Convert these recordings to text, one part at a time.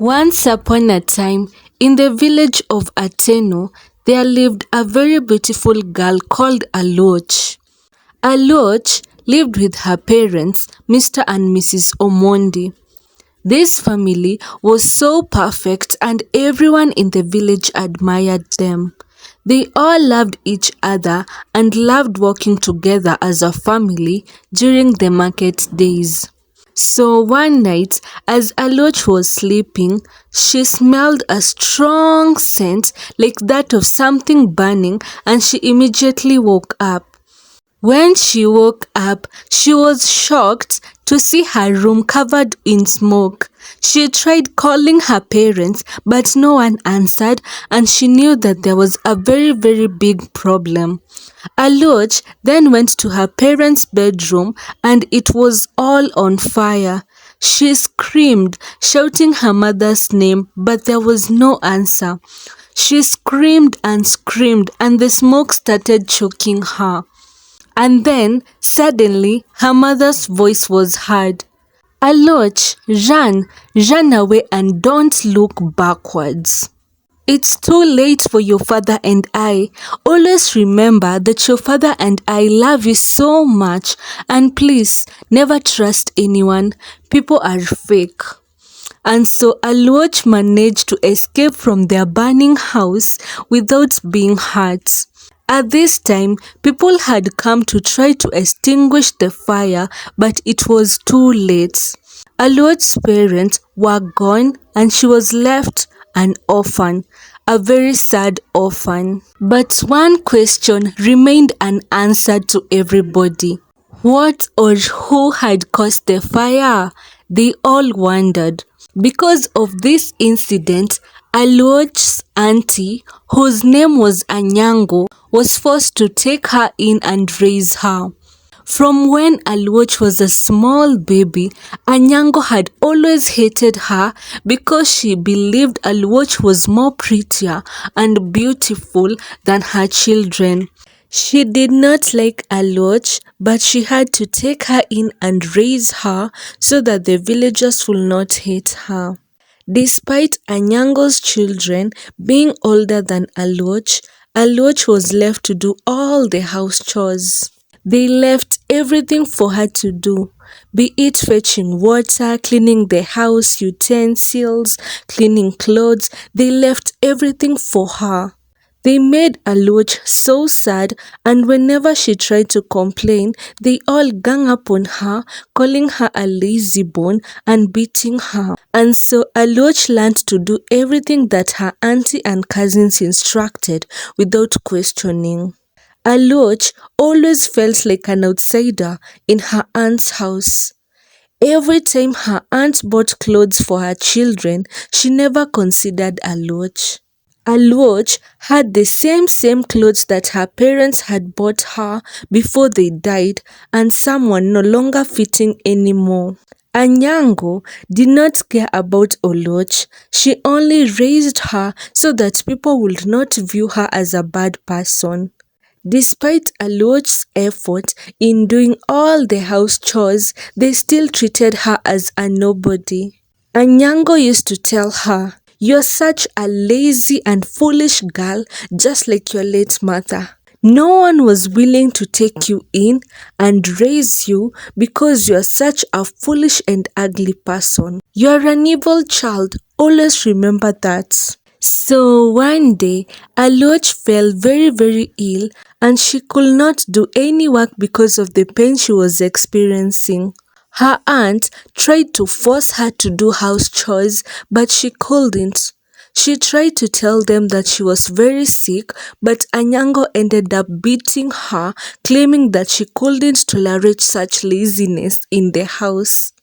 Once upon a time, in the village of Ateno, there lived a very beautiful girl called Aloch. Aloch lived with her parents, Mr. and Mrs. Omondi. This family was so perfect and everyone in the village admired them. They all loved each other and loved working together as a family during the market days. So one night, as Aloch was sleeping, she smelled a strong scent like that of something burning and she immediately woke up. When she woke up, she was shocked to see her room covered in smoke. She tried calling her parents, but no one answered, and she knew that there was a very big problem. Aloch then went to her parents' bedroom, and it was all on fire. She screamed, shouting her mother's name, but there was no answer. She screamed, and the smoke started choking her. And then, suddenly, her mother's voice was heard. Aloch, run away and don't look backwards. It's too late for your father and I. Always remember that your father and I love you so much, and please, never trust anyone. People are fake. And so Aloch managed to escape from their burning house without being hurt. At this time, people had come to try to extinguish the fire, but it was too late. Aloch's parents were gone and she was left an orphan, a very sad orphan. But one question remained unanswered to everybody. What or who had caused the fire? They all wondered. Because of this incident, Aloch's auntie, whose name was Anyango, was forced to take her in and raise her. From when Aloch was a small baby, Anyango had always hated her because she believed Aloch was more prettier and beautiful than her children. She did not like Aloch, but she had to take her in and raise her so that the villagers would not hate her. Despite Anyango's children being older than Aloch, Aloch was left to do all the house chores. They left everything for her to do, be it fetching water, cleaning the house, utensils, cleaning clothes. They left everything for her. They made Aloch so sad, and whenever she tried to complain, they all gang up on her, calling her a lazy bone and beating her. And so Aloch learned to do everything that her auntie and cousins instructed without questioning. Aloch always felt like an outsider in her aunt's house. Every time her aunt bought clothes for her children, she never considered Aloch. Aloch had the same clothes that her parents had bought her before they died, and some were no longer fitting anymore. Anyango did not care about Aloch. She only raised her so that people would not view her as a bad person. Despite Aloch's effort in doing all the house chores, they still treated her as a nobody. Anyango used to tell her, "You're such a lazy and foolish girl, just like your late mother. No one was willing to take you in and raise you because you're such a foolish and ugly person. You're an evil child, always remember that." So one day, Aloch fell very ill and she could not do any work because of the pain she was experiencing. Her aunt tried to force her to do house chores, but she couldn't. She tried to tell them that she was very sick, but Anyango ended up beating her, claiming that she couldn't tolerate such laziness in the house.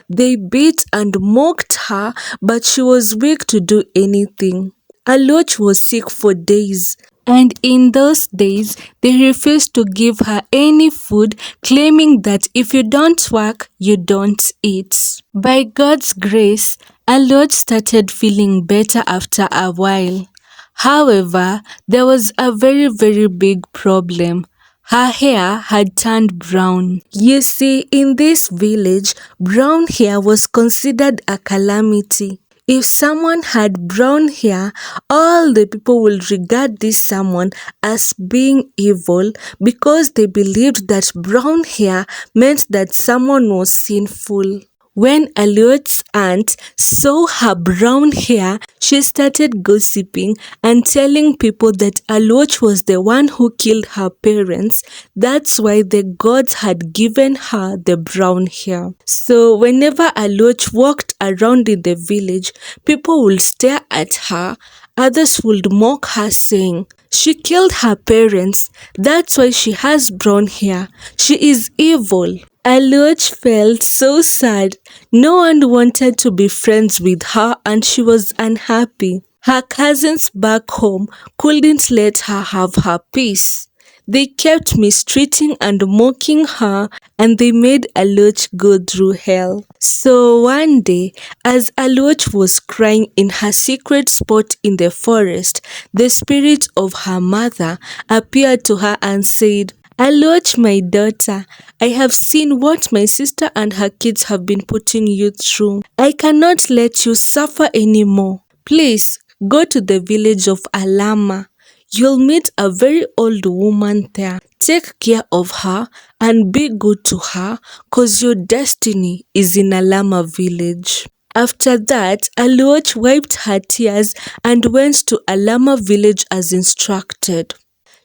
They beat and mocked her, but she was weak to do anything. Aloch was sick for days, and in those days, they refused to give her any food, claiming that if you don't work, you don't eat. By God's grace, Aloch started feeling better after a while. However, there was a very big problem. Her hair had turned brown. You see, in this village, brown hair was considered a calamity. If someone had brown hair, all the people would regard this someone as being evil because they believed that brown hair meant that someone was sinful. When Aliot's aunt saw her brown hair, she started gossiping and telling people that Aliot was the one who killed her parents. That's why the gods had given her the brown hair. So whenever Aliot walked around in the village, people would stare at her. Others would mock her, saying, "She killed her parents. That's why she has brown hair. She is evil." Aliot felt so sad. No one wanted to be friends with her and she was unhappy. Her cousins back home couldn't let her have her peace. They kept mistreating and mocking her, and they made Aliot go through hell. So one day, as Aliot was crying in her secret spot in the forest, the spirit of her mother appeared to her and said, "Aliot, my daughter, I have seen what my sister and her kids have been putting you through. I cannot let you suffer anymore. Please, go to the village of Alama. You'll meet a very old woman there. Take care of her and be good to her, cause your destiny is in Alama village." After that, Aliot wiped her tears and went to Alama village as instructed.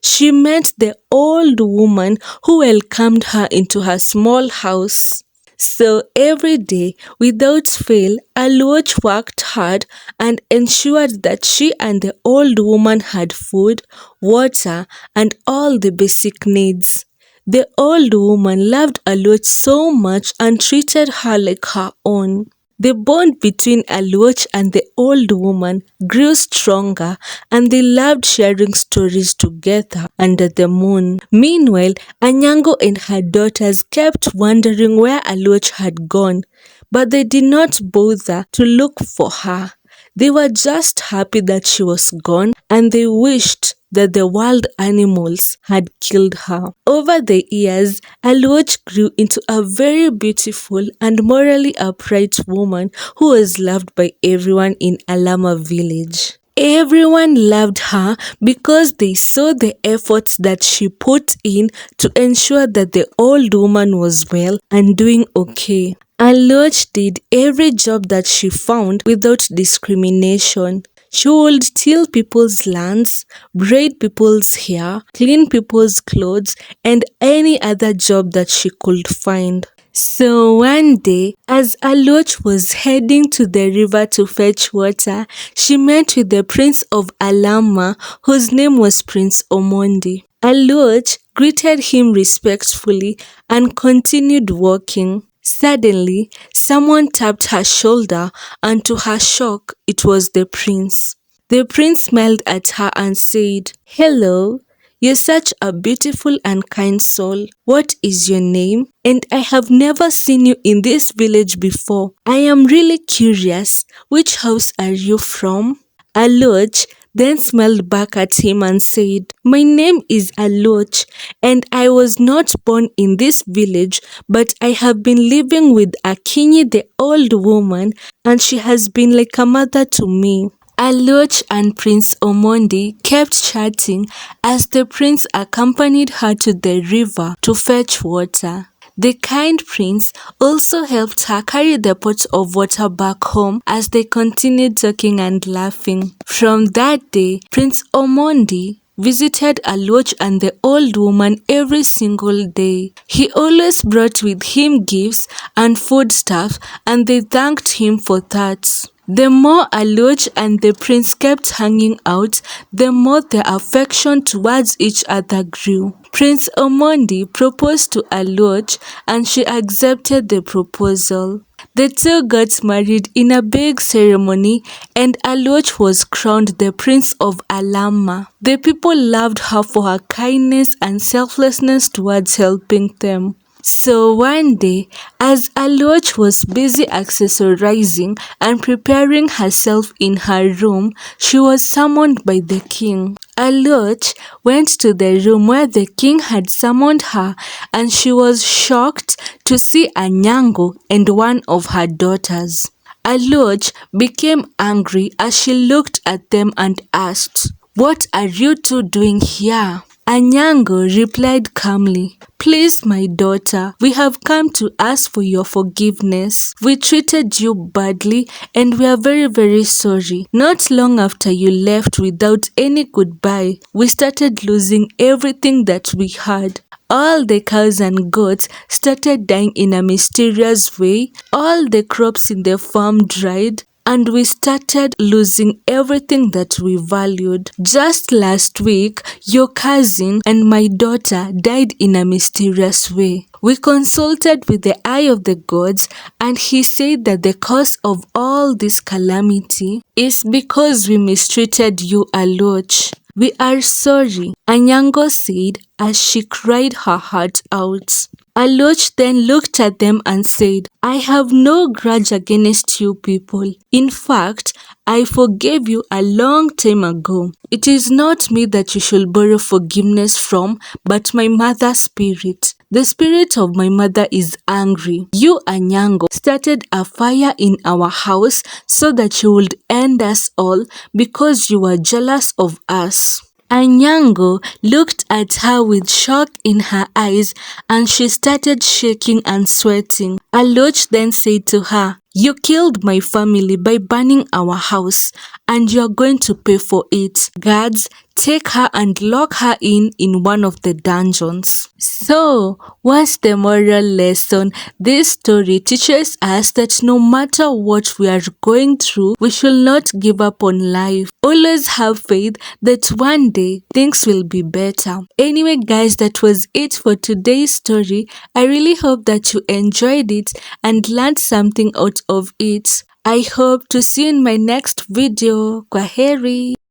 She met the old woman who welcomed her into her small house. So every day, without fail, Aliot worked hard and ensured that she and the old woman had food, water, and all the basic needs. The old woman loved Aliot so much and treated her like her own. The bond between Aliot and the old woman grew stronger, and they loved sharing stories together under the moon. Meanwhile, Anyango and her daughters kept wondering where Aliot had gone, but they did not bother to look for her. They were just happy that she was gone, and they wished that the wild animals had killed her. Over the years, Aliot grew into a very beautiful and morally upright woman who was loved by everyone in Alama village. Everyone loved her because they saw the efforts that she put in to ensure that the old woman was well and doing okay. Aliot did every job that she found without discrimination. She would till people's lands, braid people's hair, clean people's clothes, and any other job that she could find. So one day, as Aliot was heading to the river to fetch water, she met with the Prince of Alama, whose name was Prince Omondi. Aliot greeted him respectfully and continued walking. Suddenly, someone tapped her shoulder, and to her shock, it was the prince. The prince smiled at her and said, "Hello, you're such a beautiful and kind soul. What is your name? And I have never seen you in this village before. I am really curious. Which house are you from?" Aliot then smiled back at him and said, "My name is Aliot, and I was not born in this village, but I have been living with Akinyi, the old woman, and she has been like a mother to me." Aliot and Prince Omondi kept chatting as the prince accompanied her to the river to fetch water. The kind prince also helped her carry the pot of water back home as they continued talking and laughing. From that day, Prince Omondi visited Aliot and the old woman every single day. He always brought with him gifts and foodstuff, and they thanked him for that. The more Aliot and the prince kept hanging out, the more their affection towards each other grew. Prince Omondi proposed to Aliot, and she accepted the proposal. The two got married in a big ceremony, and Aliot was crowned the Prince of Alama. The people loved her for her kindness and selflessness towards helping them. So one day, as Aliot was busy accessorizing and preparing herself in her room, she was summoned by the king. Aliot went to the room where the king had summoned her, and she was shocked to see Anyango and one of her daughters. Aloch became angry as she looked at them and asked, "What are you two doing here?" Anyango replied calmly, "Please, my daughter, we have come to ask for your forgiveness. We treated you badly and we are very, very sorry. Not long after you left without any goodbye, we started losing everything that we had. All the cows and goats started dying in a mysterious way. All the crops in the farm dried, and we started losing everything that we valued. Just last week, your cousin and my daughter died in a mysterious way. We consulted with the eye of the gods, and he said that the cause of all this calamity is because we mistreated you, Aloch. We are sorry," Anyango said as she cried her heart out. Aloch then looked at them and said, "I have no grudge against you people. In fact, I forgave you a long time ago. It is not me that you should borrow forgiveness from, but my mother's spirit. The spirit of my mother is angry. You, Anyango, started a fire in our house so that you would end us all because you were jealous of us." Anyango looked at her with shock in her eyes and she started shaking and sweating. Aloch then said to her, "You killed my family by burning our house, and you're going to pay for it. Guards, take her and lock her in one of the dungeons." So, what's the moral lesson? This story teaches us that no matter what we are going through, we should not give up on life. Always have faith that one day things will be better. Anyway, guys, that was it for today's story. I really hope that you enjoyed it and learned something out of it. I hope to see you in my next video. Kwaheri.